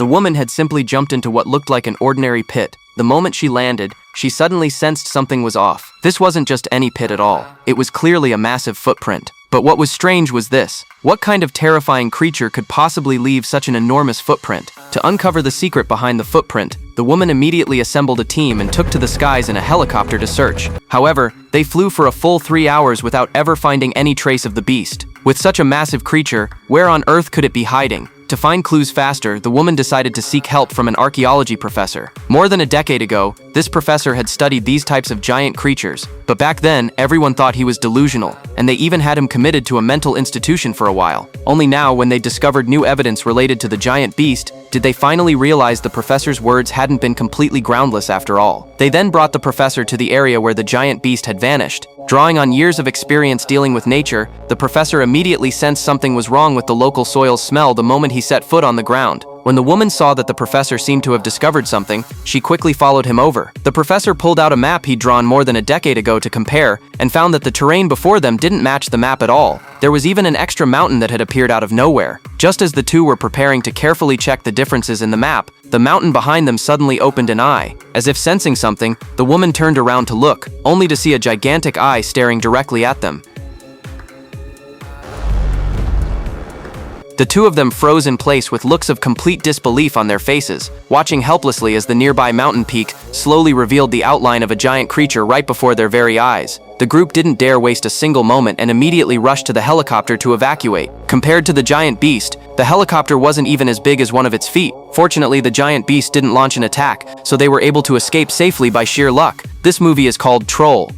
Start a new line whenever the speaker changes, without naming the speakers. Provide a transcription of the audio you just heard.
The woman had simply jumped into what looked like an ordinary pit. The moment she landed, she suddenly sensed something was off. This wasn't just any pit at all. It was clearly a massive footprint. But what was strange was this. What kind of terrifying creature could possibly leave such an enormous footprint? To uncover the secret behind the footprint, the woman immediately assembled a team and took to the skies in a helicopter to search. However, they flew for a full 3 hours without ever finding any trace of the beast. With such a massive creature, where on earth could it be hiding? To find clues faster, the woman decided to seek help from an archaeology professor. More than a decade ago, this professor had studied these types of giant creatures, but back then, everyone thought he was delusional, and they even had him committed to a mental institution for a while. Only now, when they discovered new evidence related to the giant beast, did they finally realize the professor's words hadn't been completely groundless after all. They then brought the professor to the area where the giant beast had vanished. Drawing on years of experience dealing with nature, the professor immediately sensed something was wrong with the local soil's smell the moment he set foot on the ground. When the woman saw that the professor seemed to have discovered something, she quickly followed him over. The professor pulled out a map he'd drawn more than a decade ago to compare, and found that the terrain before them didn't match the map at all. There was even an extra mountain that had appeared out of nowhere. Just as the two were preparing to carefully check the differences in the map, the mountain behind them suddenly opened an eye. As if sensing something, the woman turned around to look, only to see a gigantic eye staring directly at them. The two of them froze in place with looks of complete disbelief on their faces, watching helplessly as the nearby mountain peak slowly revealed the outline of a giant creature right before their very eyes. The group didn't dare waste a single moment and immediately rushed to the helicopter to evacuate. Compared to the giant beast, the helicopter wasn't even as big as one of its feet. Fortunately, the giant beast didn't launch an attack, so they were able to escape safely by sheer luck. This movie is called Troll.